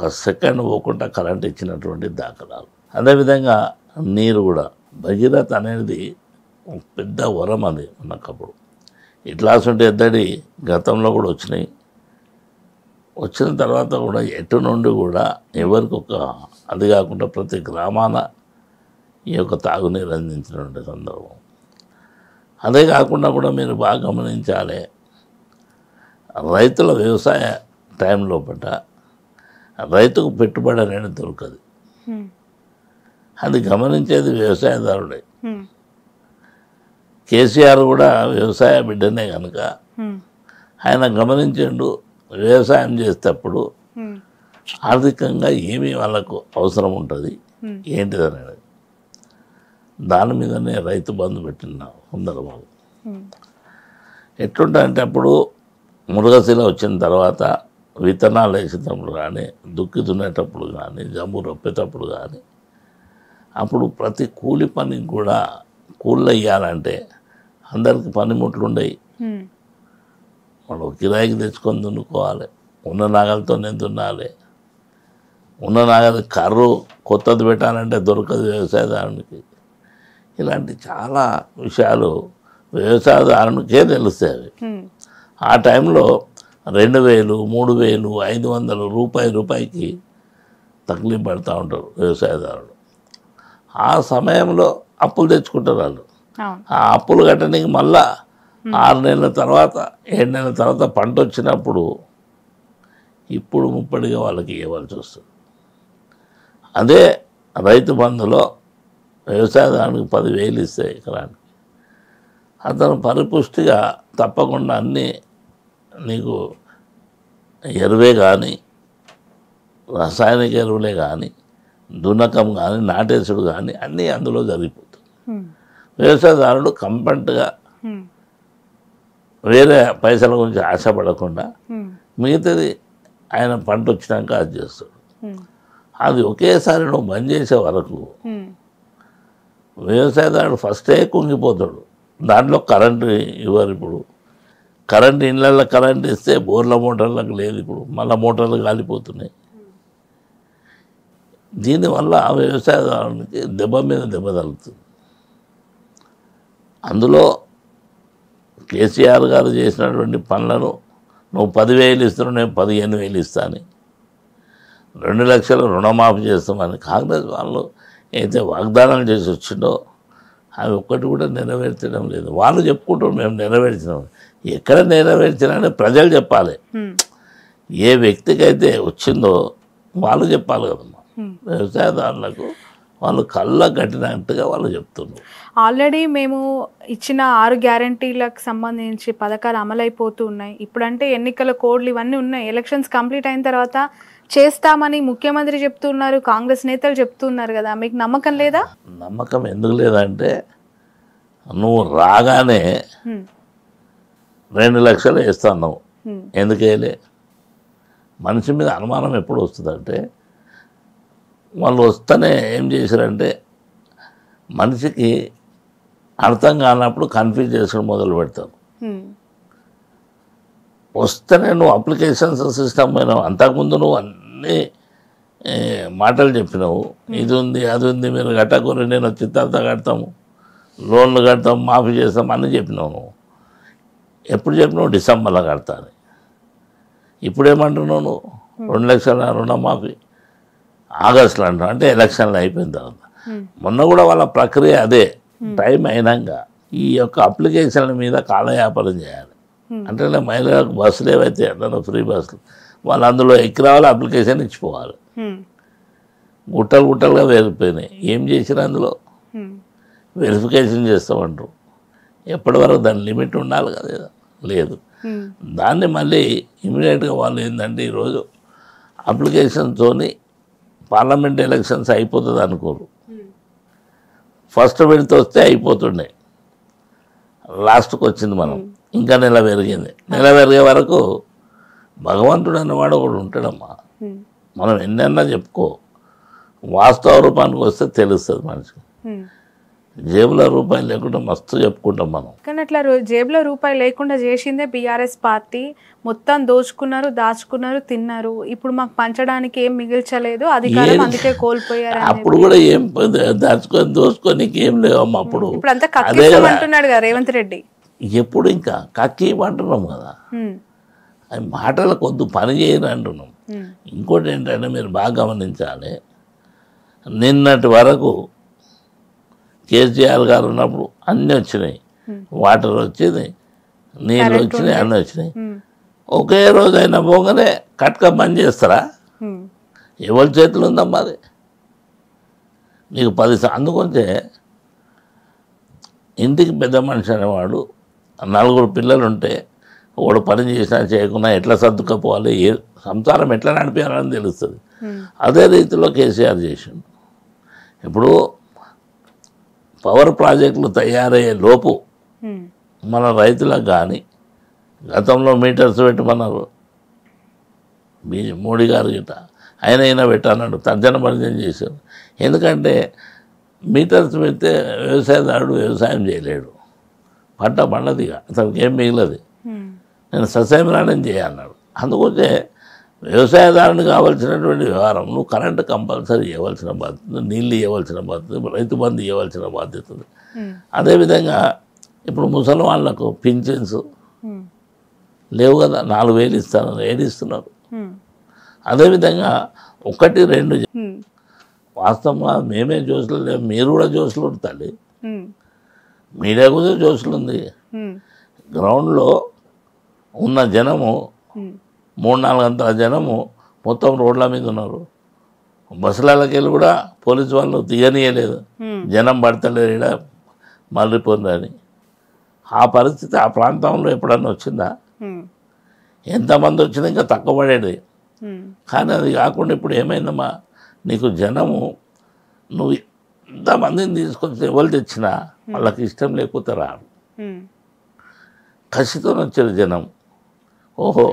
ఒక సెకండ్ పోకుండా కరెంట్ ఇచ్చినటువంటి దాఖలాలు. అదేవిధంగా నీరు కూడా భగీరథ అనేది ఒక పెద్ద వరం అది మనకప్పుడు. ఇట్లాంటి ఎద్దడి గతంలో కూడా వచ్చినాయి. వచ్చిన తర్వాత కూడా ఎటు నుండి కూడా ఎవరికి ఒక అది కాకుండా ప్రతి గ్రామాన ఈ యొక్క తాగునీరు అందించినటువంటి సందర్భం. అదే కాకుండా కూడా మీరు బాగా గమనించాలి, రైతుల వ్యవసాయ టైంలో పట్ట రైతుకు పెట్టుబడి అనేది దొరకదు. అది గమనించేది వ్యవసాయదారుడే. కేసీఆర్ కూడా వ్యవసాయ బిడ్డనే కనుక ఆయన గమనించిండు వ్యవసాయం చేసేటప్పుడు ఆర్థికంగా ఏమి వాళ్ళకు అవసరం ఉంటుంది ఏంటిదనేది. దాని మీదనే రైతు బంధు పెట్టిన సందర్భం ఎట్లుంటాయంటే, అప్పుడు మృగశిల వచ్చిన తర్వాత విత్తనాలు వేసేటప్పుడు కానీ, దుక్కి దున్నేటప్పుడు కానీ, జమ్ము రొప్పేటప్పుడు కానీ, అప్పుడు ప్రతి కూలి పనికి కూడా కూళ్ళు వేయాలంటే అందరికి పనిముట్లు ఉండేవి. వాళ్ళు కిరాయికి తెచ్చుకొని దున్నుకోవాలి, ఉన్న నాగలతోనే దున్నాలి. ఉన్న నాగలి కర్రు కొత్తది పెట్టాలంటే దొరకదు వ్యవసాయదారునికి. ఇలాంటి చాలా విషయాలు వ్యవసాయదారునికే తెలుస్తాయి. ఆ టైంలో 2000, 3000, 500 రూపాయికి తక్లీఫ్ పడుతూ ఉంటారు వ్యవసాయదారులు. ఆ సమయంలో అప్పులు తెచ్చుకుంటారు వాళ్ళు. ఆ అప్పులు కట్టడానికి మళ్ళా 6 నెలల తర్వాత 7 నెలల తర్వాత పంట వచ్చినప్పుడు ఇప్పుడు ముప్పడిగా వాళ్ళకి ఇవ్వాల్సి వస్తుంది. అదే రైతు బంధులో వ్యవసాయదారునికి 10,000 ఇస్తాయి ఎకరానికి. అతను పరిపుష్టిగా తప్పకుండా అన్నీ నీకు ఎరువే కానీ, రసాయనిక ఎరువులే కానీ, దున్నకం కానీ, నాటేసుడు కానీ అన్నీ అందులో జరిగిపోతుంది. వ్యవసాయదారుడు కంప్లీట్గా వేరే పైసల గురించి ఆశపడకుండా మిగతాది ఆయన పంట వచ్చినాక అది చేస్తాడు. అది ఒకేసారి నువ్వు బంద్ చేసే వరకు వ్యవసాయదారుడు ఫస్టే కుంగిపోతాడు. దాంట్లో కరెంటు ఇవ్వరు. ఇప్పుడు కరెంటు ఇళ్ళల్లో కరెంటు ఇస్తే బోర్ల మోటార్లకు లేదు, ఇప్పుడు మళ్ళీ మోటార్లు కాలిపోతున్నాయి. దీనివల్ల వ్యవసాయదారునికి దెబ్బ మీద దెబ్బ తగులుతుంది. అందులో కేసీఆర్ గారు చేసినటువంటి పనులను నువ్వు 10,000 ఇస్తున్నావు, నేను 15,000 ఇస్తాను, 2 లక్షలు రుణమాఫీ చేస్తామని కాంగ్రెస్ వాళ్ళు అయితే వాగ్దానాలు చేసి వచ్చిందో అవి ఒక్కటి కూడా నెరవేర్చడం లేదు. వాళ్ళు చెప్పుకుంటారు మేము నెరవేర్చినాం. ఎక్కడ నెరవేర్చినా ప్రజలు చెప్పాలి. ఏ వ్యక్తికి అయితే వచ్చిందో వాళ్ళు చెప్పాలి కదమ్మా. వ్యవసాయదారులకు వాళ్ళు కళ్ళ కట్టినట్టుగా వాళ్ళు చెప్తున్నారు. ఆల్రెడీ మేము ఇచ్చిన 6 గ్యారంటీలకు సంబంధించి పథకాలు అమలైపోతూ ఉన్నాయి. ఇప్పుడంటే ఎన్నికల కోడ్లు ఇవన్నీ ఉన్నాయి. ఎలక్షన్స్ కంప్లీట్ అయిన తర్వాత చేస్తామని ముఖ్యమంత్రి చెప్తున్నారు, కాంగ్రెస్ నేతలు చెప్తున్నారు కదా, మీకు నమ్మకం లేదా? నమ్మకం ఎందుకు లేదంటే, నువ్వు రాగానే 2 లక్షలు వేస్తున్నావు, ఎందుకు వేయలే? మనిషి మీద అనుమానం ఎప్పుడు వస్తుందంటే, వాళ్ళు వస్తేనే ఏం చేశారంటే మనిషికి అర్థం కానప్పుడు కన్ఫ్యూజ్ చేసుకుని మొదలు పెడతారు. వస్తేనే నువ్వు అప్లికేషన్స్ సిస్టమ్ పోయినావు. అంతకుముందు నువ్వు అన్నీ మాటలు చెప్పినావు, ఇది ఉంది అది ఉంది, మీరు కట్టకూర, నేను వచ్చి తర్వాత కడతాము, లోన్లు కడతాం, మాఫీ చేస్తాం అన్నీ చెప్పినావు. నువ్వు ఎప్పుడు చెప్పినావు? డిసెంబర్లో కడతాను. ఇప్పుడు ఏమంటున్నావు నువ్వు? 2 లక్షల రుణమాఫీ ఆగస్టులో అంటావు, అంటే ఎలక్షన్లు అయిపోయిన తర్వాత. మొన్న కూడా వాళ్ళ ప్రక్రియ అదే. టైం అయినాక ఈ యొక్క అప్లికేషన్ల మీద కాలయాపనం చేయాలి. అంటే మహిళలకు బస్సులు ఏవైతే అన్నారో ఫ్రీ బస్సులు, వాళ్ళు అందులో ఎక్కి రావాలి, అప్లికేషన్ ఇచ్చిపోవాలి. గుట్టలు గుట్టలుగా వేరిపోయినాయి. ఏం చేసినా అందులో వెరిఫికేషన్ చేస్తామంటారు. ఎప్పటి వరకు దాని లిమిట్ ఉండాలి కదా, లేదు. దాన్ని మళ్ళీ ఇమీడియట్గా వాళ్ళు ఏంటంటే ఈరోజు అప్లికేషన్తోని పార్లమెంట్ ఎలక్షన్స్ అయిపోతుంది అనుకోరు. ఫస్ట్ విడత వస్తే అయిపోతుండే, లాస్ట్కి వచ్చింది మనం, ఇంకా నెల పెరిగింది. నెల పెరిగే వరకు భగవంతుడు అన్నవాడు ఒకడు ఉంటాడమ్మా. మనం ఎన్నన్నా చెప్పుకో, వాస్తవ రూపానికి వస్తే తెలుస్తుంది మనిషికి. జేబులో రూపాయలు లేకుండా మస్తు చెప్పుకుంటాం మనం. కానీ అట్లా జేబులో రూపాయి లేకుండా చేసిందే బీఆర్ఎస్ పార్టీ. మొత్తం దోచుకున్నారు, దాచుకున్నారు, తిన్నారు. ఇప్పుడు మాకు పంచడానికి ఏం మిగిల్చలేదు, అధికారం అందుకే కోల్పోయారు. అప్పుడు కూడా ఏం దాచుకొని దోచుకోనికి ఏం లేవమ్మా. అప్పుడు ఇప్పుడు అంతా కక్కిస్తామంటున్నాడు కదా రేవంత్ రెడ్డి. ఎప్పుడు ఇంకా కక్కి అంటున్నాం కదా, అవి మాటలు కొద్ది పని చేయని అంటున్నాం. ఇంకోటి ఏంటంటే మీరు బాగా గమనించాలి, నిన్నటి వరకు కేసీఆర్ గారు ఉన్నప్పుడు అన్నీ వచ్చినాయి, వాటర్ వచ్చింది, నీళ్ళు వచ్చినాయి, అన్నీ వచ్చినాయి. ఒకే రోజు అయినా పోగానే కట్క బంద్ చేస్తారా? ఎవరి చేతులు ఉందమ్మా అది? నీకు 10 అందుకొంచే ఇంటికి పెద్ద మనిషి అనేవాడు 4 పిల్లలు ఉంటే వాడు పని చేసినా చేయకున్నా ఎట్లా సర్దుకపోవాలి, ఏ సంసారం ఎట్లా నడిపారని తెలుస్తుంది. అదే రీతిలో కేసీఆర్ చేసిండు. ఇప్పుడు పవర్ ప్రాజెక్టులు తయారయ్యే లోపు మన రైతులకు కానీ గతంలో మీటర్స్ పెట్టమన్నారు మోడీ గారు గిట్ట, ఆయన పెట్టన్నాడు, తర్జన భర్జన చేశారు. ఎందుకంటే మీటర్స్ పెడితే వ్యవసాయదారుడు వ్యవసాయం చేయలేడు, పంట పండదిగా, అతనికి ఏం మిగిలది. నేను సస్యమిరాణం చేయన్నాడు. అందుకొచ్చే వ్యవసాయదారునికి కావాల్సినటువంటి వ్యవహారం, నువ్వు కరెంటు కంపల్సరీ ఇవ్వాల్సిన బాధ్యత, నీళ్ళు ఇవ్వాల్సిన బాధ్యత, రైతు బంధు ఇవ్వాల్సిన బాధ్యత. అదేవిధంగా ఇప్పుడు ముసలి వాళ్ళకు పింఛన్స్ లేవు కదా, 4,000 ఇస్తాను, 7 ఇస్తున్నారు. అదేవిధంగా 1, 2 వాస్తవంగా మేమే జోసులు లేవు, మీరు కూడా జోసులు తల్లి, మీడియా కూడా జోసులు ఉంది. గ్రౌండ్లో ఉన్న జనము 3-4 గంటల జనము మొత్తం రోడ్ల మీద ఉన్నారు. బస్సులకి వెళ్ళి కూడా పోలీసు వాళ్ళు తీయనీయలేదు, జనం పడతలేరు ఇక్కడ మళ్ళీపోయిందని. ఆ పరిస్థితి ఆ ప్రాంతంలో ఎప్పుడన్నా వచ్చిందా? ఎంతమంది వచ్చినా ఇంకా తక్కువ పడేది. కానీ అది కాకుండా ఇప్పుడు ఏమైందమ్మా, నీకు జనము నువ్వు ఎంతమందిని తీసుకొచ్చి ఎవరు తెచ్చినా వాళ్ళకి ఇష్టం లేకపోతే రారు. కసితో వచ్చారు జనం. ఓహో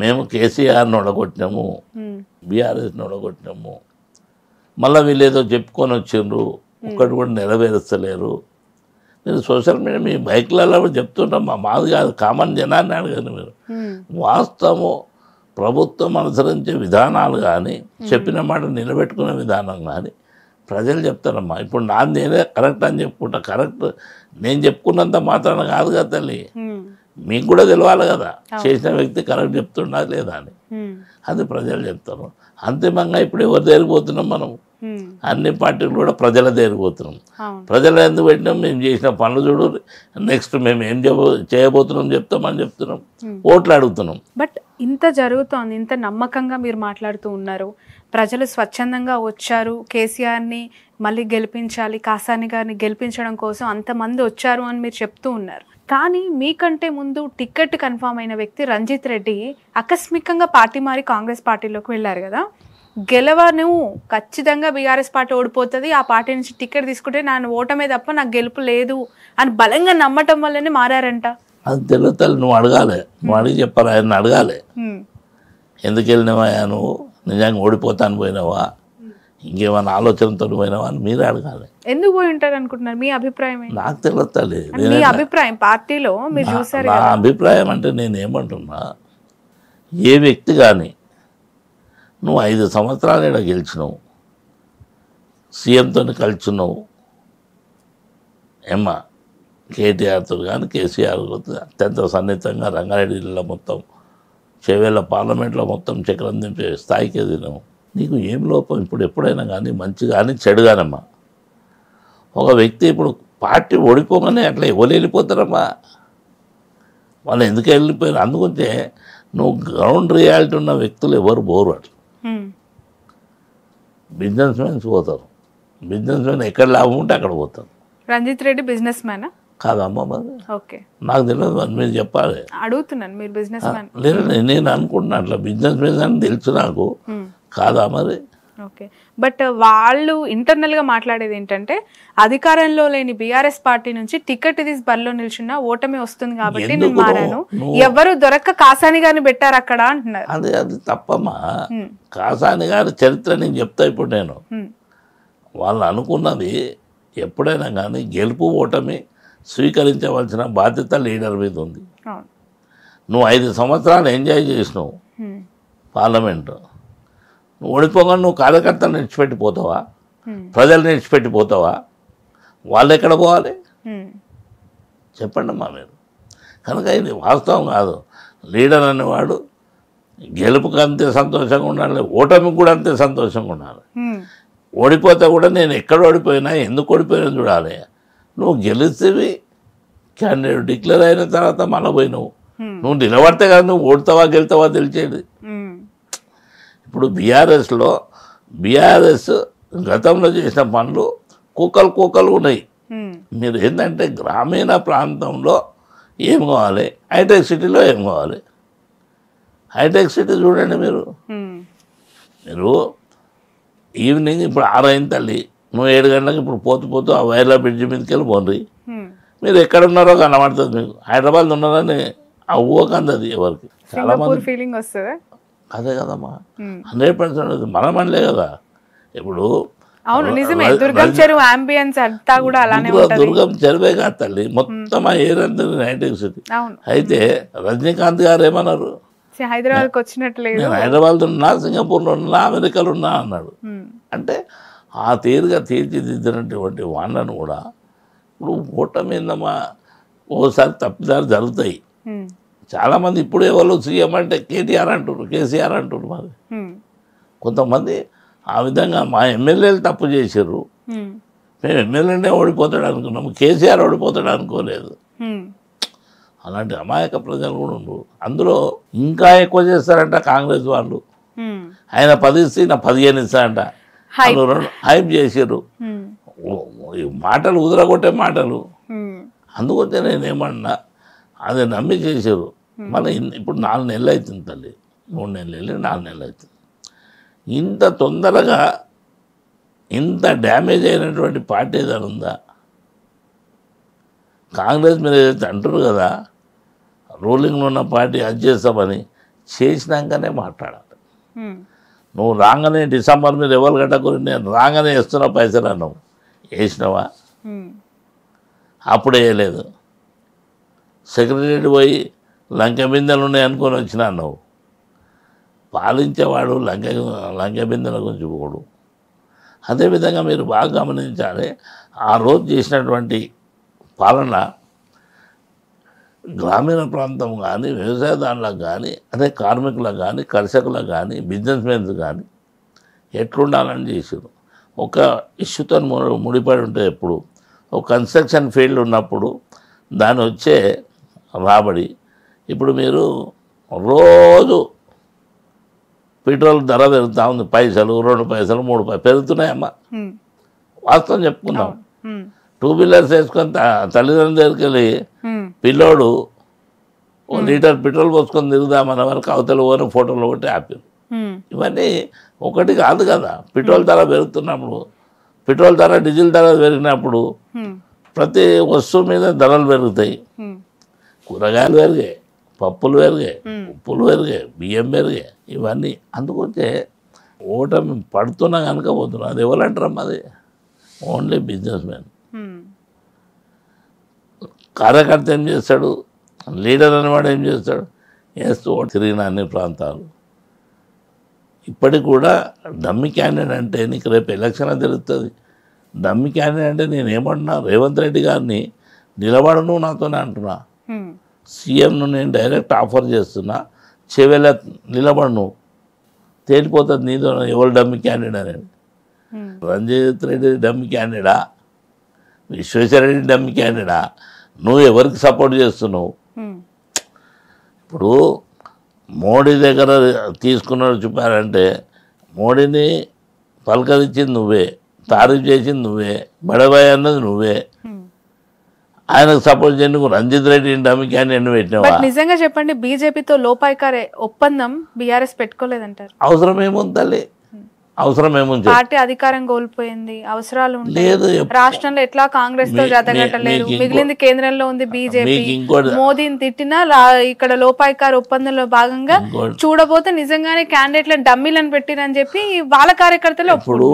మేము కేసీఆర్ని ఒడగొట్టినాము, బీఆర్ఎస్ని ఒడగొట్టినాము, మళ్ళీ వీళ్ళు ఏదో చెప్పుకొని వచ్చిండ్రు, ఒక్కటి కూడా నెరవేరుస్తలేరు. నేను సోషల్ మీడియా మీ బైక్లలో చెప్తుంటాం, మాది కాదు, కామన్ జనాన్ని అడగండి మీరు. వాస్తవము ప్రభుత్వం అనుసరించే విధానాలు కానీ, చెప్పిన మాట నిలబెట్టుకునే విధానం కానీ ప్రజలు చెప్తారమ్మా. ఇప్పుడు నేనే కరెక్ట్ అని చెప్పుకుంటా, కరెక్ట్ నేను చెప్పుకున్నంత మాత్రాన కాదు కదా తల్లి, మీకు కూడా తెలియాలి కదా చేసిన వ్యక్తి కరెక్ట్ చెప్తున్నా లేదా అని. అది ప్రజలు చెప్తారు. అంతిమంగా ఇప్పుడు ఎవరు దేరిపోతున్నాం మనం? అన్ని పార్టీలు కూడా ప్రజల దేరిపోతున్నాం. ప్రజలు ఎందుకు పెట్టినాం? మేము చేసిన పనులు చూడు, నెక్స్ట్ మేము ఏం చేయబోతున్నాం చెప్తామని చెప్తున్నాం, ఓట్లు అడుగుతున్నాం. బట్ ఇంత జరుగుతోంది, ఇంత నమ్మకంగా మీరు మాట్లాడుతూ ఉన్నారు, ప్రజలు స్వచ్ఛందంగా వచ్చారు, కేసీఆర్ని మళ్ళీ గెలిపించాలి, కాసాని గారిని గెలిపించడం కోసం అంతమంది వచ్చారు అని మీరు చెప్తూ ఉన్నారు. కానీ మీకంటే ముందు టికెట్ కన్ఫామ్ అయిన వ్యక్తి రంజిత్ రెడ్డి ఆకస్మికంగా పార్టీ మారి కాంగ్రెస్ పార్టీలోకి వెళ్ళారు కదా. గెలవను ఖచ్చితంగా బీఆర్ఎస్ పార్టీ ఓడిపోతుంది, ఆ పార్టీ నుంచి టికెట్ తీసుకుంటే నా ఓటమే తప్ప నాకు గెలుపు లేదు అని బలంగా నమ్మటం వల్లనే మారారంట. అది తెలుగుతల్లి, నువ్వు అడగాలి, నువ్వు అడిగి చెప్పాలి, ఆయన అడగాలి. ఎందుకు వెళ్ళినావా నువ్వు, నిజంగా ఓడిపోతాను పోయినావా, ఇంకేమైనా ఆలోచనతో పోయినావా అని మీరే అడగాలి. ఎందుకు పోయి ఉంటారు అనుకుంటున్నారు? మీ అభిప్రాయం నాకు తెలుగుతల్లి, మీ అభిప్రాయం పార్టీలో మీరు చూసారు. నా అభిప్రాయం అంటే నేను ఏమంటున్నా, ఏ వ్యక్తి కానీ నువ్వు 5 సంవత్సరాలు ఇక్కడ గెలిచినావు, సీఎంతో కలిసినావు, ఏమ్మా కేటీఆర్తో కానీ కేసీఆర్ అత్యంత సన్నిహితంగా రంగారెడ్డి జిల్లా మొత్తం చేవేళ్ళ పార్లమెంట్లో మొత్తం చక్రం దింపే స్థాయికి ఎదిగినావు. నీకు ఏం లోపం? ఇప్పుడు ఎప్పుడైనా కానీ మంచి కానీ చెడు కానమ్మా, ఒక వ్యక్తి ఇప్పుడు పార్టీ ఓడిపోగానే అట్లా ఎవరు వెళ్ళిపోతారమ్మా, వాళ్ళు ఎందుకు వెళ్ళిపోయారు? అందుకుంటే నువ్వు గ్రౌండ్ రియాలిటీ ఉన్న వ్యక్తులు ఎవరు పోరు. అట్లా బిజినెస్ మ్యాన్స్ పోతారు, బిజినెస్ మ్యాన్ ఎక్కడ లాభం ఉంటే అక్కడ పోతారు. రంజిత్ రెడ్డి బిజినెస్ మ్యానా? కాదమ్మా, మరి ఓకే నాకు తెలియదు, మరి మీరు చెప్పాలి. అడుగుతున్నాను, మీరు బిజినెస్ మ్యాన్? లేదు, నేను అనుకుంటున్నా అట్లా బిజినెస్ మ్యాన్ అని తెలుసు నాకు, కాదా మరి? ఓకే, బట్ వాళ్ళు ఇంటర్నల్గా మాట్లాడేది ఏంటంటే అధికారంలో లేని బీఆర్ఎస్ పార్టీ నుంచి టికెట్ తీసి బరిలో నిల్చున్నా ఓటమి వస్తుంది కాబట్టి నేను మారాను, ఎవరు దొరక్క కాసాని గారిని పెట్టారు అక్కడ అంటున్నారు. అది తప్పమ్మా. కాసాని గారి చరిత్ర నేను చెప్తా ఇప్పుడు. నేను వాళ్ళు అనుకున్నది ఎప్పుడైనా కానీ గెలుపు ఓటమి స్వీకరించవలసిన బాధ్యత లీడర్ మీద ఉంది. అవును. నువ్వు 5 సంవత్సరాలు ఎంజాయ్ చేసినావు పార్లమెంటు, నువ్వు ఓడిపోగా నువ్వు కార్యకర్తలు నిడిచిపెట్టిపోతావా? ప్రజలు నిడిచిపెట్టిపోతావా? వాళ్ళు ఎక్కడ పోవాలి చెప్పండి అమ్మా మీరు. కనుక ఇది వాస్తవం కాదు. లీడర్ అనేవాడు గెలుపుకి అంతే సంతోషంగా ఉండాలి, ఓటమికి కూడా అంతే సంతోషంగా ఉండాలి. ఓడిపోతే కూడా నేను ఎక్కడ ఓడిపోయినా ఎందుకు ఓడిపోయినా చూడాలి. నువ్వు గెలిస్తేవి క్యాండిడేట్ డిక్లేర్ అయిన తర్వాత మళ్ళీ పోయినావు, నువ్వు నిలబడితే కదా నువ్వు ఓడతావా గెలుతావా తెలిసేది. ఇప్పుడు బీఆర్ఎస్ గతంలో చేసిన పనులు కుక్కలు ఉన్నాయి. మీరు ఏంటంటే గ్రామీణ ప్రాంతంలో ఏం కావాలి, హైటెక్ సిటీలో ఏం కావాలి. హైటెక్ సిటీ చూడండి మీరు ఈవినింగ్ ఇప్పుడు 6 అయింది తల్లి, నువ్వు 7 గంటలకు ఇప్పుడు పోతూ ఆ వైర్ల బ్రిడ్జి మీదకి వెళ్ళి పోండి, మీరు ఎక్కడున్నారో కనబడుతుంది మీకు. హైదరాబాద్ ఉన్నారని ఆ ఊహకందది ఎవరికి. చాలా మంది ఫీలింగ్ వస్తుంది. అదే కదమ్మా, 100% మనం అనలే కదా. ఇప్పుడు అవును నిజమే, దుర్గం చెరువు అంబియన్స్ అంతా కూడా అలానే ఉంటది. దుర్గం చెరువే కాదు తల్లి, మొత్తం ఆ ఏరియా హైటెక్ సిటీ. అయితే రజనీకాంత్ గారు ఏమన్నారు, హైదరాబాద్కి వచ్చినట్లేదు, నేను హైదరాబాద్లో ఉన్నా, సింగపూర్లో ఉన్నా, అమెరికాలో ఉన్నా అన్నాడు. అంటే ఆ తీరుగా తీర్చిదిద్దినటువంటి వాళ్ళను కూడా ఇప్పుడు ఓటమి ఏందమ్మా, ఓసారి తప్పిదారు జరుగుతాయి. చాలామంది ఇప్పుడు ఎవరు సీఎం అంటే కేటీఆర్ అంటున్నారు, కేసీఆర్ అంటున్నారు. మరి కొంతమంది ఆ విధంగా మా ఎమ్మెల్యేలు తప్పు చేసారు, మేము ఎమ్మెల్యేనే ఓడిపోతాడు అనుకున్నాము, కేసీఆర్ ఓడిపోతాడు అనుకోలేదు. అలాంటి అమాయక ప్రజలు కూడా ఉండరు. అందులో ఇంకా ఎక్కువ చేస్తారంట కాంగ్రెస్ వాళ్ళు. ఆయన 10 ఇస్తే నా 15 ఇస్తారంట, హైప్ చేసారు. మాటలు ఉదరగొట్టే మాటలు. అందుకొచ్చే నేనేమన్నా అది నమ్మి చేశారు. మన ఇప్పుడు 4 నెలలు అవుతుంది తల్లి, 3 నెలలు వెళ్ళి 4 నెలలు అవుతుంది. ఇంత తొందరగా ఇంత డ్యామేజ్ అయినటువంటి పార్టీ ఏదైనా ఉందా? కాంగ్రెస్ మీరు ఏదైతే అంటారు కదా, రూలింగ్లో ఉన్న పార్టీ అది చేస్తామని, చేసినాకనే మాట్లాడాలి. నువ్వు రాగానే డిసెంబర్ మీరు ఎవరు కట్టకూరి, నేను రాగానే వేస్తున్నా పైసలు అన్నావు, వేసినావా? అప్పుడు వేయలేదు. సెక్రటరీ పోయి లంక బిందెలు ఉన్నాయి అనుకొని వచ్చినా అన్నావు. పాలించేవాడు లంక బిందెల గురించి పోడు. అదేవిధంగా మీరు బాగా గమనించాలి, ఆ రోజు చేసినటువంటి పాలన గ్రామీణ ప్రాంతం కానీ, వ్యవసాయదారులకు కానీ, అదే కార్మికులకు కానీ, కర్షకులకు కానీ, బిజినెస్ మెన్స్ కానీ ఎట్లుండాలని చేసారు. ఒక ఇష్యూతో ముడిపడి ఉంటే ఎప్పుడు ఒక కన్స్ట్రక్షన్ ఫీల్డ్ ఉన్నప్పుడు దాని వచ్చే రాబడి. ఇప్పుడు మీరు రోజు పెట్రోల్ ధర పెరుగుతూ ఉంది, పైసలు 2 పైసలు 3 పైసలు పెరుగుతున్నాయమ్మా. వాస్తవం చెప్పుకుందాం. 2 వీలర్స్ వేసుకొని తల్లిదండ్రుల దగ్గరికి వెళ్ళి పిల్లోడు 1 లీటర్ పెట్రోల్ పోసుకొని తిరుగుదామన్న వరకు అవతల పోయిన ఫోటోలు ఒకటి ఆపారు. ఇవన్నీ ఒకటి కాదు కదా. పెట్రోల్ ధర పెరుగుతున్నప్పుడు, పెట్రోల్ ధర డీజిల్ ధర పెరిగినప్పుడు ప్రతి వస్తువు మీద ధరలు పెరుగుతాయి. కూరగాయలు పెరిగాయి, పప్పులు పెరిగాయి, ఉప్పులు పెరిగాయి, బియ్యం పెరిగాయి, ఇవన్నీ. అందుకొచ్చే ఓటమి పడుతున్నా కనుక పోతున్నా. అది ఎవరంటారమ్మా? అది ఓన్లీ బిజినెస్ మ్యాన్. కార్యకర్త ఏం చేస్తాడు, లీడర్ అనేవాడు ఏం చేస్తాడు, వేస్తూ తిరిగిన అన్ని ప్రాంతాలు. ఇప్పటికి కూడా డమ్మి క్యాండిడేట్ అంటే నీకు రేపు ఎలక్షన్ తెలుస్తుంది. డమ్మి క్యాండిడేట్ అంటే నేనేమంటున్నా, రేవంత్ రెడ్డి గారిని నిలబడను నాతోనే అంటున్నా. సీఎంను నేను డైరెక్ట్ ఆఫర్ చేస్తున్నా, చెవెల నిలబడను, తేలిపోతుంది నీతో ఎవరు డమ్మి క్యాండిడేట్ అనేది. రంజిత్ రెడ్డి డమ్మి క్యాండిడేటా, విశ్వేశ్వరరెడ్డి డమ్మి క్యాండిడేటా, నువ్వు ఎవరికి సపోర్ట్ చేస్తున్నావు? ఇప్పుడు మోడీ దగ్గర తీసుకున్నాడు చూపారంటే, మోడీని పలకరించింది నువ్వే, తారీఫ్ చేసింది నువ్వే, బడబాయ్ అన్నది నువ్వే. ఆయనకు సపోర్ట్ చేయడానికి రంజిత్ రెడ్డి డమ్మి క్యాండిడేట్ పెట్టినావా? నిజంగా చెప్పండి, బీజేపీతో లోపాయికారే ఒప్పందం బీఆర్ఎస్ పెట్టుకోలేదంటారు. అవసరం ఏముంది తల్లి? అవసరం ఏముంది పార్టీ అధికారం కోల్పోయింది, అవసరాలు ఉంటాయి. లేదు రాష్ట్రంలో ఎట్లా కాంగ్రెస్ తో జతగట్టలేరు, మిగిలింది కేంద్రంలో ఉంది బీజేపీ. మోదీని తిట్టినా ఇక్కడ లోపాయికార ఒప్పందంలో భాగంగా చూడబోతే నిజంగానే క్యాండిడేట్లను డమ్మీలను పెట్టిరని చెప్పి వాళ్ళ కార్యకర్తలు ఇప్పుడు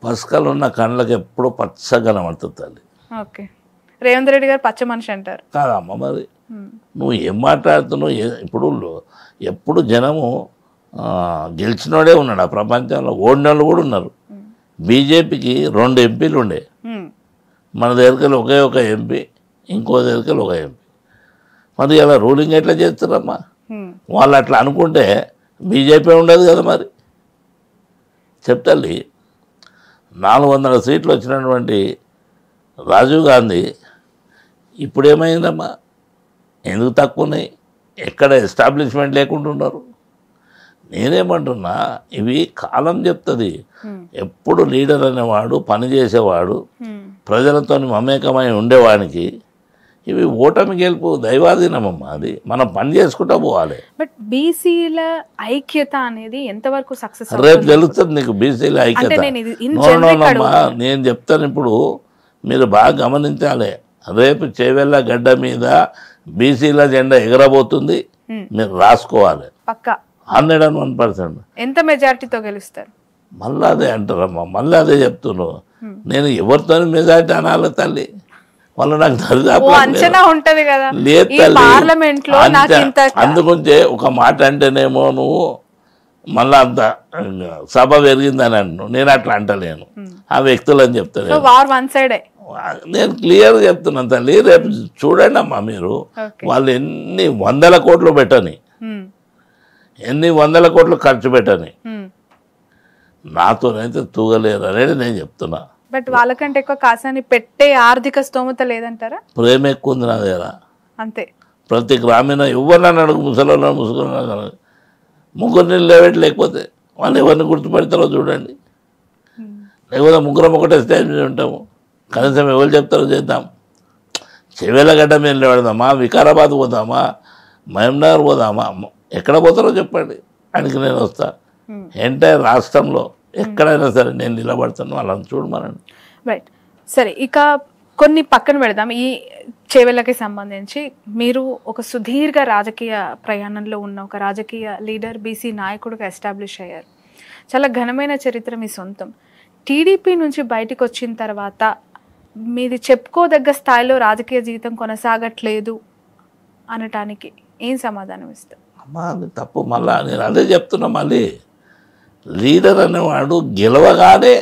పసుకలు ఉన్న కళ్ళకి ఎప్పుడు పచ్చగా కనబడుతుంది. ఓకే, రేవంత్ రెడ్డి గారు పచ్చ మనిషి అంటారు కాదమ్మ. మరి నువ్వు ఏం మాట్లాడుతున్నావు? ఇప్పుడు ఎప్పుడు జనము గెలిచినోడే ఉన్నాడు ఆ ప్రపంచంలో, ఓడినోళ్ళు కూడా ఉన్నారు. బీజేపీకి 2 ఎంపీలు ఉండే, మన దగ్గరికి ఒకే ఒక ఎంపీ, ఇంకో దగ్గరికి ఒక ఎంపీ. మరి ఇలా రూలింగ్ ఎట్లా చేస్తారమ్మా? వాళ్ళు అట్లా అనుకుంటే బీజేపీ ఉండదు కదా. మరి చెప్తాలి 400 సీట్లు వచ్చినటువంటి రాజీవ్ గాంధీ ఇప్పుడు ఏమైందమ్మా? ఎందుకు తక్కువ ఉన్నాయి? ఎక్కడ ఎస్టాబ్లిష్మెంట్ లేకుండా ఉన్నారు. నేనేమంటున్నా, ఇవి కాలం చెప్తుంది. ఎప్పుడు లీడర్ అనేవాడు, పనిచేసేవాడు, ప్రజలతో మమేకమై ఉండేవాడికి ఇవి ఓటమి గెలుపు దైవాధీనమమ్మా. అది మనం పని చేసుకుంటా పోవాలి. బట్ బీసీల ఐక్యత అనేది ఎంతవరకు సక్సెస్? రేపు తెలుస్తుంది నీకు బీసీల ఐక్యత. నేను చెప్తాను ఇప్పుడు, మీరు బాగా గమనించాలి. రేపు చేవెళ్ళ గడ్డ మీద బీసీల జెండా ఎగరబోతుంది, మీరు రాసుకోవాలి. పక్కా 101%. ఎంత మెజారిటీతో గెలుస్తారు? మళ్ళీ అదే అంటారమ్మా, మళ్ళీ అదే చెప్తున్నావు. నేను ఎవరితో మెజారిటీ అనాలి తల్లి? వాళ్ళు నాకు అంచనా ఉంటది కదా లేదు తల్లి. అందుకుంటే ఒక మాట అంటేనేమో నువ్వు మళ్ళీ అంత సభ పెరిగిందని అంటున్నావు. నేను అట్లా అంటలేను, ఆ వ్యక్తులు అని చెప్తాను. నేను క్లియర్గా చెప్తున్నాను తల్లి. రేపు చూడండి అమ్మా, మీరు వాళ్ళు ఎన్ని 100 కోట్లు పెట్టని, ఎన్ని 100 కోట్లు ఖర్చు పెట్టని, నాతోనైతే తూగలేరు అనేది నేను చెప్తున్నా. బట్ వాళ్ళకంటే ఎక్కువ కాసాని పెట్టే ఆర్థిక స్తోమత లేదంటారా? ప్రేమ ఎక్కువ ఉంది నా దగ్గర అంతే. ప్రతి గ్రామీణ ఎవరినన్నా అడుగు, ముసలి ముసుగులు ముగ్గురిని లేవేటి, లేకపోతే వాళ్ళు ఎవరిని గుర్తుపెడతారో చూడండి. లేకపోతే ముగ్గురం ఒకటే స్టేజ్ మీద ఉంటాము, కనీసం ఎవరు చెప్తారో చేద్దాం. చెవేలగడ్డ మీద నిలబడదామా, వికారాబాద్ పోదామా, మహమ్నగర్ పోదామా, ఎక్కడ పోతారో చెప్పండి, ఆయనకి నేను వస్తా. ఎంటైర్ రాష్ట్రంలో ఎక్కడైనా సరే నేను నిలబడతాను, వాళ్ళని చూడమనండి. రైట్, సరే. ఇక కొన్ని పక్కన పెడదాం. ఈ చేవెళ్ళకి సంబంధించి మీరు ఒక సుదీర్ఘ రాజకీయ ప్రయాణంలో ఉన్న ఒక రాజకీయ లీడర్, బీసీ నాయకుడిగా ఎస్టాబ్లిష్ అయ్యారు. చాలా ఘనమైన చరిత్ర మీ సొంతం. టీడీపీ నుంచి బయటకు వచ్చిన తర్వాత మీది చెప్పుకోదగ్గ స్థాయిలో రాజకీయ జీవితం కొనసాగట్లేదు అనటానికి ఏం సమాధానం ఇస్తారు? అమ్మా అది తప్పు. మళ్ళా నేను అదే చెప్తున్నా, మళ్ళీ లీడర్ అనేవాడు గెలవగానే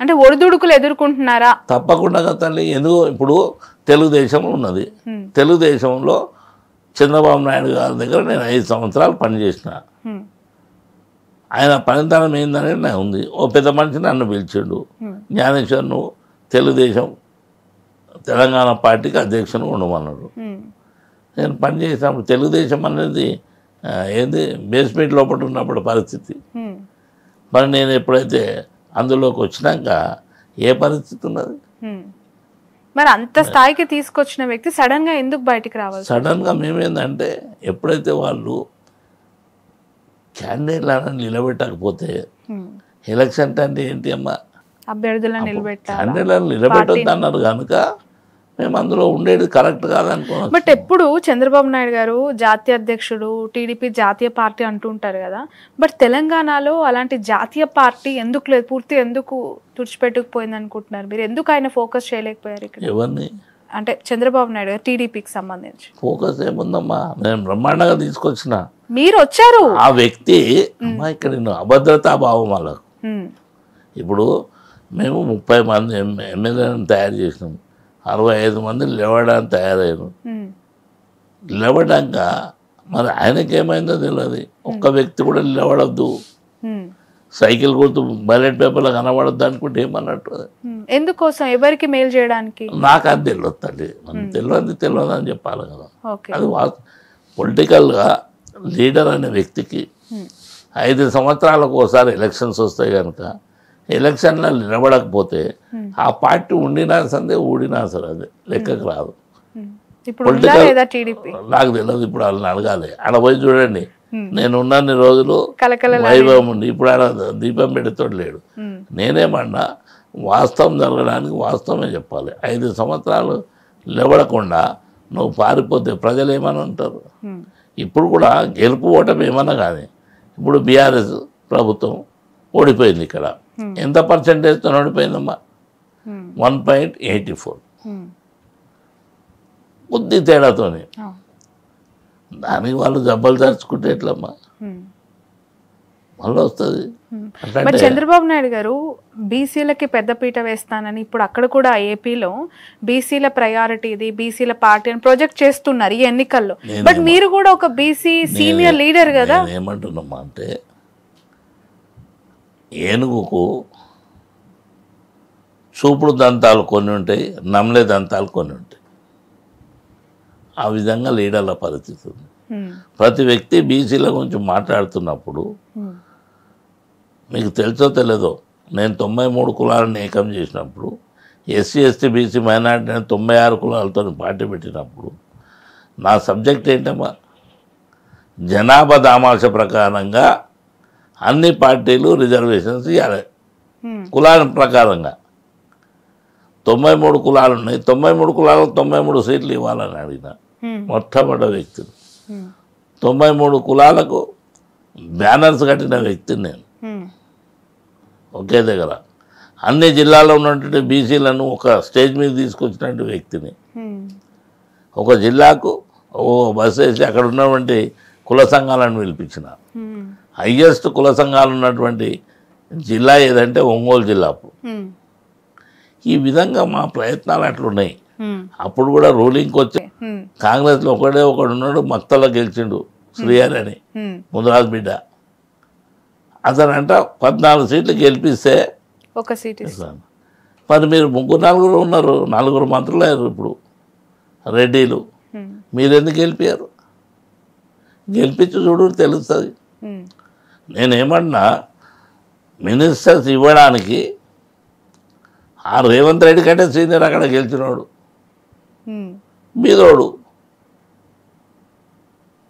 అంటే ఒడిదుడుకులు ఎదుర్కొంటున్నారా? తప్పకుండా తల్లి. ఎందుకు ఇప్పుడు తెలుగుదేశం ఉన్నది, తెలుగుదేశంలో చంద్రబాబు నాయుడు గారి దగ్గర నేను 5 సంవత్సరాలు పనిచేసిన. ఆయన పనితనం ఏందనే ఉంది. ఓ పెద్ద మనిషి నన్ను పిలిచిండు, జ్ఞానేశ్వర్ నువ్వు తెలుగుదేశం తెలంగాణ పార్టీకి అధ్యక్షుని ఉండమన్నాడు. నేను పనిచేసినప్పుడు తెలుగుదేశం అనేది ఏంది బేస్మెంట్ లోపల ఉన్నప్పుడు పరిస్థితి. మరి నేను ఎప్పుడైతే అందులోకి వచ్చినాక ఏ పరిస్థితి ఉన్నది? మరి అంత స్థాయికి తీసుకొచ్చిన వ్యక్తి సడన్ గా ఎందుకు బయటికి రావాలి? సడన్గా మేమేందంటే ఎప్పుడైతే వాళ్ళు క్యాండిడేట్లను నిలబెట్టకపోతే, ఎలక్షన్ అంటే ఏంటి అమ్మా, అభ్యర్థులను నిలబెట్టాలి, క్యాండిడేట్లను నిలబెట్టొద్దు అన్నారు కనుక మేము అందులో ఉండేది కరెక్ట్ కాదనుకున్నాం. బట్ ఎప్పుడు చంద్రబాబు నాయుడు గారు జాతీయ అధ్యక్షుడు, టీడీపీ జాతీయ పార్టీ అంటుంటారు కదా, బట్ తెలంగాణలో అలాంటి జాతీయ పార్టీ ఎందుకు లేదు, పూర్తి ఎందుకు తుడిచిపెట్టుకుపోయింది అనుకుంటున్నారు మీరు? ఎందుకు ఆయన ఫోకస్ చేయలేకపోయారు ఇక్కడ? ఎవరిని అంటే చంద్రబాబు నాయుడు గారు టీడీపీకి సంబంధించి ఫోకస్ ఏముందమ్మా? నేను బ్రహ్మాండంగా తీసుకొచ్చిన, మీరు వచ్చారు. ఆ వ్యక్తి అమ్మా ఇక్కడ అభద్రతా భావం వాళ్ళకు. ఇప్పుడు మేము 30 మంది ఎమ్మెల్యేలను తయారు చేసినాము, 65 మంది లేవడానికి తయారయ్యారు. లేవడాక మరి ఆయనకి ఏమైందో తెలియదు. ఒక్క వ్యక్తి కూడా నిలబడద్దు, సైకిల్ గుర్తు బ్యాలెట్ పేపర్లో కనబడద్దు అనుకుంటే ఏమన్నట్టు. ఎందుకోసం? ఎవరికి మేలు చేయడానికి? నాకు అది తెలియదు తల్లి, తెలియదు అని చెప్పాలి కదా. అది పొలిటికల్గా లీడర్ అనే వ్యక్తికి 5 సంవత్సరాలకు ఒకసారి ఎలక్షన్స్ వస్తాయి కనుక ఎలక్షన్లో నిలబడకపోతే ఆ పార్టీ ఉండినా సరే ఊడినా సరే అది లెక్కకు రాదు. పొలిటికల్ నాకు తెలియదు, ఇప్పుడు వాళ్ళని అడగాలి. ఆడ పోయి చూడండి, నేనున్నన్ని రోజులు కలకల వైభవం ఉండి ఇప్పుడు ఆడ దీపం పెడితోడు లేడు. నేనేమన్నా వాస్తవం జరగడానికి వాస్తవమే చెప్పాలి. 5 సంవత్సరాలు లేవడకుండా నువ్వు పారిపోతే ప్రజలు ఏమని అంటారు? ఇప్పుడు కూడా గెలుపు ఓటమి ఏమన్నా కానీ ఇప్పుడు బీఆర్ఎస్ ప్రభుత్వం ఓడిపోయింది. ఇక్కడ ఎంత పర్సెంటేజ్తో ఓడిపోయిందమ్మా? 1.84, కొద్ది తేడాతోని. దానికి వాళ్ళు జబ్బలు తెరుచుకుంటే ఎట్లమ్మా? మళ్ళీ వస్తుంది. మరి చంద్రబాబు నాయుడు గారు బీసీలకి పెద్దపీట వేస్తానని ఇప్పుడు అక్కడ కూడా ఏపీలో బీసీల ప్రయారిటీ ఇది, బీసీల పార్టీ అని ప్రొజెక్ట్ చేస్తున్నారు ఈ ఎన్నికల్లో. బట్ మీరు కూడా ఒక బీసీ సీనియర్ లీడర్ కదా. ఏమంటున్నామా అంటే ఏనుగుకు చూపుడు దంతాలు కొన్ని ఉంటాయి, నమ్మలే దంతాలు కొన్ని ఉంటాయి. ఆ విధంగా లీడర్ల పరిస్థితి ఉంది. ప్రతి వ్యక్తి బీసీల గురించి మాట్లాడుతున్నప్పుడు మీకు తెలుసో తెలియదో, నేను 93 కులాలను ఏకం చేసినప్పుడు, ఎస్సీ ఎస్టీ బీసీ మైనార్టీ 96 కులాలతో పార్టీ పెట్టినప్పుడు నా సబ్జెక్ట్ ఏంటమ్మా? జనాభా దామాష ప్రకారంగా అన్ని పార్టీలు రిజర్వేషన్స్ ఇవ్వాలి. కులాల ప్రకారంగా 93 కులాలు ఉన్నాయి. 93 కులాలకు 93 సీట్లు ఇవ్వాలని అడిగిన మొట్టమొదటి వ్యక్తిని. 93 కులాలకు బ్యానర్స్ కట్టిన వ్యక్తిని నేను. ఒకే దగ్గర అన్ని జిల్లాల్లో ఉన్నటువంటి బీసీలను ఒక స్టేజ్ మీద తీసుకొచ్చినటువంటి వ్యక్తిని. ఒక జిల్లాకు ఓ బస్ వేసి అక్కడ ఉన్నటువంటి కుల సంఘాలను పిలిపించిన. హయ్యెస్ట్ కుల సంఘాలు ఉన్నటువంటి జిల్లా ఏదంటే ఒంగోలు జిల్లా. ఈ విధంగా మా ప్రయత్నాలు అట్లున్నాయి. అప్పుడు కూడా రూలింగ్కి వచ్చి కాంగ్రెస్లో ఒకడు ఉన్నాడు, మక్తలో గెలిచిండు, శ్రీహరి అని, ముదిరాజ్ బిడ్డ. అతనంట 14 సీట్లు గెలిపిస్తే ఒక సీట్ మరి మీరు 3-4 ఉన్నారు, 4 మంత్రులు అయ్యారు ఇప్పుడు రెడ్డిలు. మీరు ఎందుకు గెలిపారు? గెలిపించి చూడు తెలుస్తుంది. నేనేమన్నా మినిస్టర్స్ ఇవ్వడానికి ఆ రేవంత్ రెడ్డి కంటే సీనియర్ అక్కడ గెలిచినోడు బీదోడు.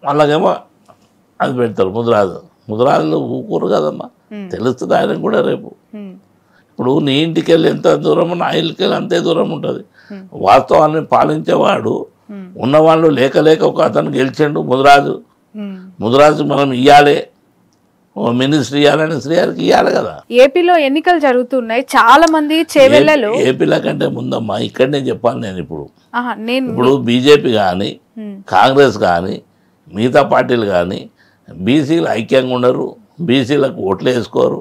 వాళ్ళకేమో అది పెడతారు ముదిరాజులు ఊకూరు కదమ్మా, తెలుస్తుంది ఆయనకు కూడా రేపు. ఇప్పుడు నీ ఇంటికి వెళ్ళి ఎంత దూరమో నా ఇంటికి వెళ్ళి అంతే దూరం ఉంటుంది. వాస్తవాన్ని పాలించేవాడు ఉన్నవాళ్ళు లేక ఒక అతను గెలిచిండు ముదిరాజు మనం ఇవ్వాలి, ఓ మినిస్టర్ ఇవ్వాలని శ్రీహరికి ఇవ్వాలి కదా. ఏపీలో ఎన్నికలు జరుగుతున్నాయి, చాలా మంది చేవెళ్ళలో. ఏపీల కంటే ముందమ్మా ఇక్కడ నేను చెప్పాలి. నేను ఇప్పుడు బీజేపీ కానీ కాంగ్రెస్ కానీ మిగతా పార్టీలు కానీ బీసీలు ఐక్యంగా ఉండరు, బీసీలకు ఓట్లు వేసుకోరు.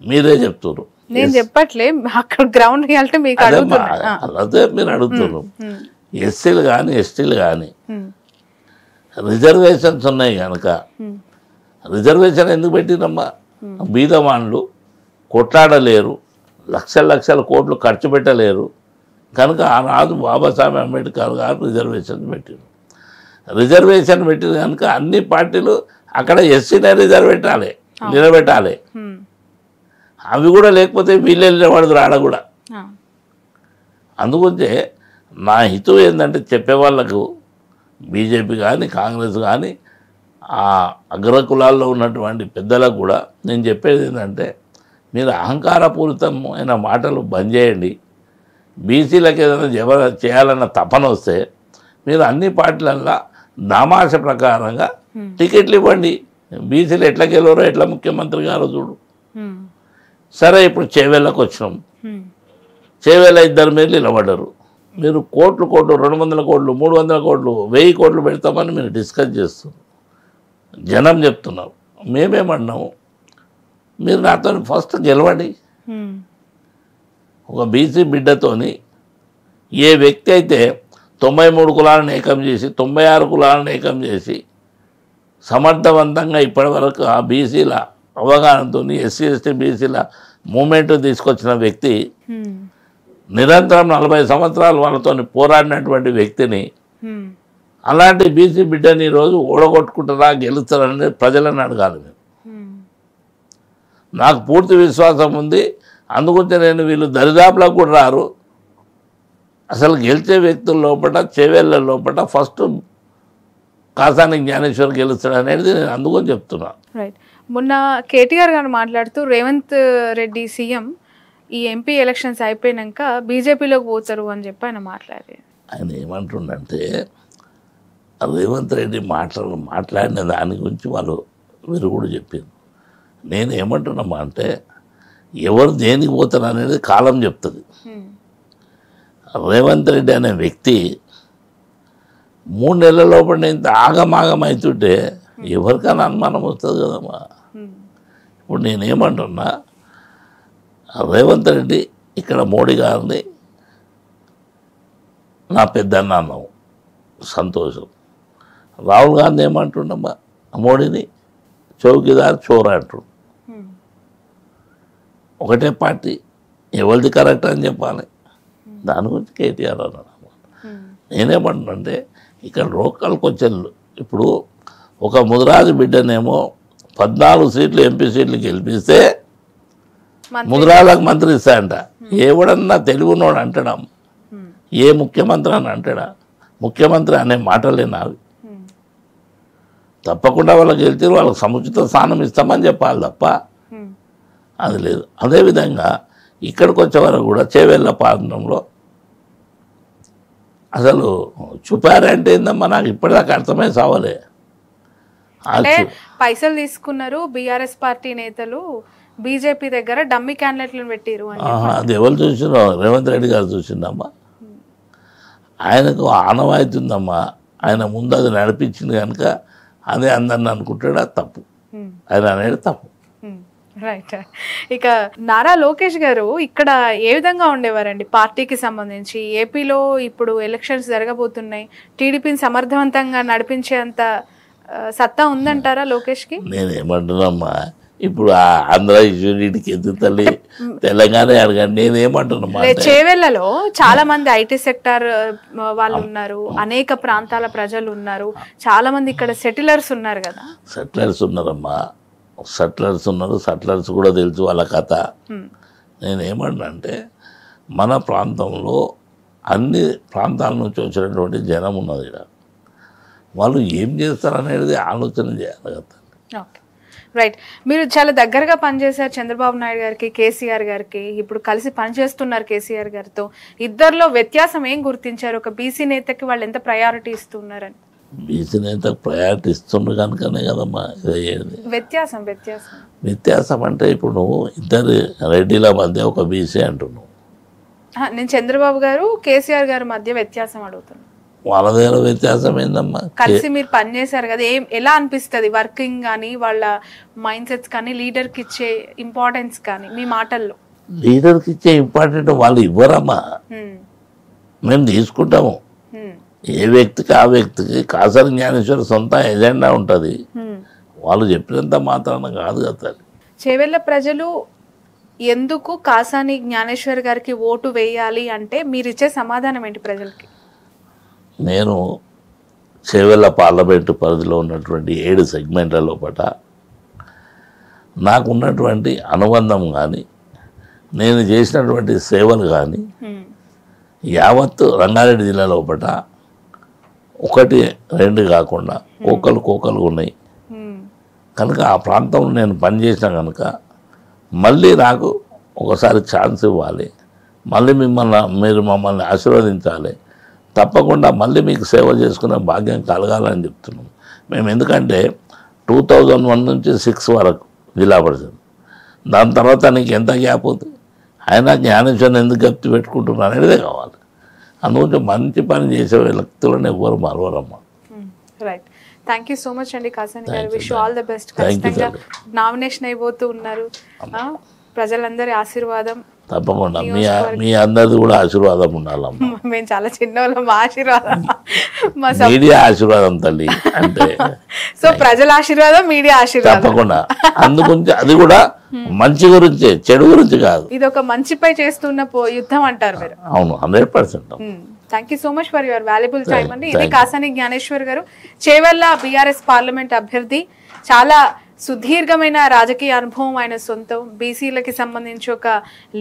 మీరే చెప్తున్నారు. నేను చెప్పట్లే, అక్కడ గ్రౌండ్ రియాలిటీ మీకు అదే మీరు అడుగుతున్నారు. ఎస్సీలు కానీ ఎస్టీలు కానీ రిజర్వేషన్స్ ఉన్నాయి కనుక, రిజర్వేషన్ ఎందుకు పెట్టినమ్మా? బీదవాళ్ళు కొట్లాడలేరు, లక్షల కోట్లు ఖర్చు పెట్టలేరు కనుక ఆనాడు బాబాసాహెబ్ అంబేద్కర్ గారు రిజర్వేషన్ పెట్టారు. రిజర్వేషన్ పెట్టిన కనుక అన్ని పార్టీలు అక్కడ ఎస్సీనే నిలబెట్టాలి. అవి కూడా లేకపోతే వీళ్ళు నిలబడదు ఆడ కూడా. అందుకొచ్చే నా హితవు ఏంటంటే చెప్పేవాళ్ళకు బీజేపీ కానీ కాంగ్రెస్ కానీ ఆ అగ్రకులాల్లో ఉన్నటువంటి పెద్దలకు కూడా నేను చెప్పేది ఏంటంటే మీరు అహంకారపూరితమైన మాటలు బంద్ చేయండి. బీసీలకు ఏదైనా చేయాలన్న తపన వస్తే మీరు అన్ని పార్టీలల్లో దామాష ప్రకారంగా టికెట్లు ఇవ్వండి. బీసీలు ఎట్లా గెలవరో ఎట్లా ముఖ్యమంత్రి గారు చూడు. సరే ఇప్పుడు చేవేళ్ళకు వచ్చినాం. చేవేళ్ళ 2 మీరు నిలబడ్డారు. మీరు కోట్లు 200 కోట్లు 300 కోట్లు 1000 కోట్లు పెడతామని మీరు డిస్కస్ చేస్తున్నారు. జనం చెప్తున్నారు. మేమేమన్నాము, మీరు నాతో ఫస్ట్ గెలవండి. ఒక బీసీ బిడ్డతోని ఏ వ్యక్తి అయితే 93 కులాలను ఏకం చేసి 96 కులాలను ఏకం చేసి సమర్థవంతంగా ఇప్పటివరకు ఆ బీసీల అవగాహనతో ఎస్సీ ఎస్టీ బీసీల మూమెంట్ తీసుకొచ్చిన వ్యక్తి, నిరంతరం 40 సంవత్సరాలు వాళ్ళతో పోరాడినటువంటి వ్యక్తిని, అలాంటి బీసీ బిడ్డని ఈరోజు ఓడగొట్టుకుంటారా గెలుస్తారని ప్రజలను అడగాలి. నాకు పూర్తి విశ్వాసం ఉంది. అందుకొచ్చే నేను వీళ్ళు దరిదాపులకు కూడా రారు. అసలు గెలిచే వ్యక్తుల లోపల చేవేళ్ళ లోపల ఫస్ట్ కాసాని జ్ఞానేశ్వర్ గెలుస్తాడు అనేది నేను అందుకని చెప్తున్నా. రైట్. మొన్న కేటీఆర్ గారు మాట్లాడుతూ రేవంత్ రెడ్డి సీఎం ఈ ఎంపీ ఎలక్షన్స్ అయిపోయినాక బీజేపీలోకి పోతారు అని చెప్పి ఆయన మాట్లాడారు. ఆయన ఏమంటుండంటే రేవంత్ రెడ్డి మాట్లాడిన దాని గురించి వీరు కూడా చెప్పింది. నేను ఏమంటున్నామా అంటే ఎవరు దేనికి పోతారు అనేది కాలం చెప్తుంది. రేవంత్ రెడ్డి అనే వ్యక్తి 3 నెలల లోపల ఇంత ఆగమాగం అవుతుంటే ఎవరికైనా అనుమానం వస్తుంది కదమ్మా. ఇప్పుడు నేనేమంటున్నా, రేవంత్ రెడ్డి ఇక్కడ మోడీ గారిని నా పెద్దన్న అన్నావు, సంతోషం. రాహుల్ గాంధీ ఏమంటుండమ్మా మోడీని చౌకీదార్ చోర అంటుండు. ఒకటే పార్టీ, ఎవరిది కరెక్ట్ అని చెప్పాలి. దాని గురించి కేటీఆర్ అన్నాడు. నేనేమంటున్నానంటే ఇక్కడ లోకల్ క్వశ్చన్లు, ఇప్పుడు ఒక ముదిరాజు బిడ్డనేమో 14 సీట్లు ఎంపీ సీట్లు గెలిపిస్తే ముదిరాజులకు మంత్రి ఇస్తాయంట. ఎవడన్నా తెలుగునోడు అంటాడా? ఏ ముఖ్యమంత్రి అని అంటాడా? ముఖ్యమంత్రి అనే మాటలే నావి. తప్పకుండా వాళ్ళకి గెలిచి వాళ్ళకి సముచిత స్థానం ఇస్తామని చెప్పాలి తప్ప అది లేదు. అదేవిధంగా ఇక్కడికి వచ్చే వరకు కూడా చేవెళ్ళ ప్రాంతంలో అసలు చూపారంటే ఏందమ్మా నాకు ఇప్పటిదాకా అర్థమై సావలే. అంటే పైసలు తీసుకున్నారు బీఆర్ఎస్ పార్టీ నేతలు, బీజేపీ దగ్గర డమ్మీ క్యాండిడేట్లను పెట్టిరు. అది ఎవరు చూసినా? రేవంత్ రెడ్డి గారు చూసిందమ్మా. ఆయనకు ఆనవాయితీ ఉందమ్మా. ఆయన ముందు అది నడిపించింది కనుక అదే అందరిని అనుకుంటాడు. అది తప్పు, ఆయన అనేది తప్పు. రైట్. ఇక నారా లోకేష్ గారు ఇక్కడ ఏ విధంగా ఉండేవారండి పార్టీకి సంబంధించి? ఏపీలో ఇప్పుడు ఎలక్షన్స్ జరగబోతున్నాయి, టీడీపీని సమర్థవంతంగా నడిపించేంత సత్తా ఉందంటారా లోకేష్కి? నేనేమంటున్నామ్మా, ఇప్పుడు ఆంధ్ర ఇష్యూకి ఎందుకు తల్లి, తెలంగాణ అడగండి. నేనేమంటున్నా, చేవెళ్లలో చాలా మంది ఐటీ సెక్టార్ వాళ్ళు ఉన్నారు, అనేక ప్రాంతాల ప్రజలు ఉన్నారు, చాలా మంది ఇక్కడ సెటిలర్స్ ఉన్నారు కదా. సెటిలర్స్ ఉన్నారమ్మా, సెటిలర్స్ ఉన్నారు. సెటిలర్స్ కూడా తెలుసు వాళ్ళ కథ. నేనేమంటున్నా అంటే మన ప్రాంతంలో అన్ని ప్రాంతాల నుంచి వచ్చినటువంటి జనం ఉన్నది. వాళ్ళు ఏం చేస్తారనేది ఆలోచన చేయాలి కదా. Okay, right. మీరు చాలా దగ్గరగా పనిచేశారు చంద్రబాబు నాయుడు గారికి, కేసీఆర్ గారికి, ఇప్పుడు కలిసి పనిచేస్తున్నారు కేసీఆర్ గారితో. ఇద్దరిలో వ్యత్యాసం ఏం గుర్తించారు? ఒక బీసీ నేతకి వాళ్ళు ఎంత ప్రయారిటీ ఇస్తున్నారని? బీసీ నేతకు ప్రయారిటీ ఇస్తుండ్రు కనుకనే కదమ్మా ఇది. వ్యత్యాసం అంటే ఇప్పుడు నువ్వు ఇద్దరు రెడ్డిల మధ్య ఒక బీసీ అంటున్నావు. నేను చంద్రబాబు గారు కేసీఆర్ గారి మధ్య వ్యత్యాసం అడుగుతున్నాను. వాళ్ళ దగ్గర వ్యత్యాసం ఏందమ్మా? కలిసి మీరు పనిచేశారు కదా, ఎలా అనిపిస్తుంది వర్కింగ్ కానీ, వాళ్ళ మైండ్ సెట్స్ కానీ, లీడర్కి ఇచ్చే ఇంపార్టెన్స్ కానీ మీ మాటల్లో? లీడర్కి ఇచ్చే ఇంపార్టెంట్ వాళ్ళు ఇవ్వరమ్మా, మేము తీసుకుంటాము. ఏ వ్యక్తికి ఆ వ్యక్తికి కాసాని జ్ఞానేశ్వర్ సొంత ఎజెండా ఉంటుంది. వాళ్ళు చెప్పినంత మాత్రాన కాదు కదా. చేవెళ్ళ ప్రజలు ఎందుకు కాసాని జ్ఞానేశ్వర్ గారికి ఓటు వేయాలి అంటే మీరు ఇచ్చే సమాధానం ఏంటి ప్రజలకి? నేను చేవెళ్ళ పార్లమెంటు పరిధిలో ఉన్నటువంటి 7 సెగ్మెంట్ల లోపల నాకున్నటువంటి అనుబంధం కానీ, నేను చేసినటువంటి సేవలు కానీ యావత్తు రంగారెడ్డి జిల్లా లోపల 1, 2 కాకుండా కోకలు ఉన్నాయి కనుక ఆ ప్రాంతంలో నేను పనిచేసిన కనుక మళ్ళీ నాకు ఒకసారి ఛాన్స్ ఇవ్వాలి, మళ్ళీ మీరు మమ్మల్ని ఆశీర్వదించాలి, తప్పకుండా మళ్ళీ మీకు సేవ చేసుకునే భాగ్యం కలగాలని చెప్తున్నాం మేము. ఎందుకంటే 2001 నుంచి 6 వరకు జిల్లా పరిషత్, దాని తర్వాత నీకు ఎంత గ్యాప్ అవుతుంది? ఆయన జ్ఞానేశ్వరం ఎందుకు గప్తి పెట్టుకుంటున్నారు అనేదే కావాలి. అందుగురించి మంచి పని చేసే వ్యక్తులను ఎవ్వరు మరవరమ్మా. Right. Thank you so much అండి Kasani garu. Wish all the best. Nomination అయిపోతూ ఉన్నారు, ప్రజలందరి ఆశీర్వాదం తప్పకుండా మీ అందరిది కూడా ఆశీర్వాదం ఉండాలమ్మా. మేము చాలా చిన్న మా ఆశీర్వాదం, మీడియా ఆశీర్వాదం తల్లి అంటే సో ప్రజల ఆశీర్వాదం, మీడియా ఆశీర్వాదం తప్పకుండా. అందుగురించి అది కూడా మంచి గురించి, చెడు గురించి కాదు. ఇది ఒక మంచిపై చేస్తున్న యుద్ధం అంటారు మీరు. అవును, 100%. Thank you so much for your valuable time అండి. ఇది కాసాని జ్ఞానేశ్వర్ గారు, చేవెళ్ళ బీఆర్ఎస్ పార్లమెంట్ అభ్యర్థి. చాలా సుదీర్ఘమైన రాజకీయ అనుభవం ఆయన సొంతం. బీసీలకి సంబంధించి ఒక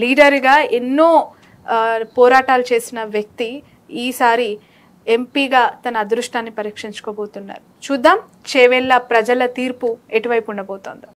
లీడర్గా ఎన్నో పోరాటాలు చేసిన వ్యక్తి. ఈసారి ఎంపీగా తన అదృష్టాన్ని పరీక్షించుకోబోతున్నారు. చూద్దాం చేవెళ్ళ ప్రజల తీర్పు ఎటువైపు ఉండబోతోందో.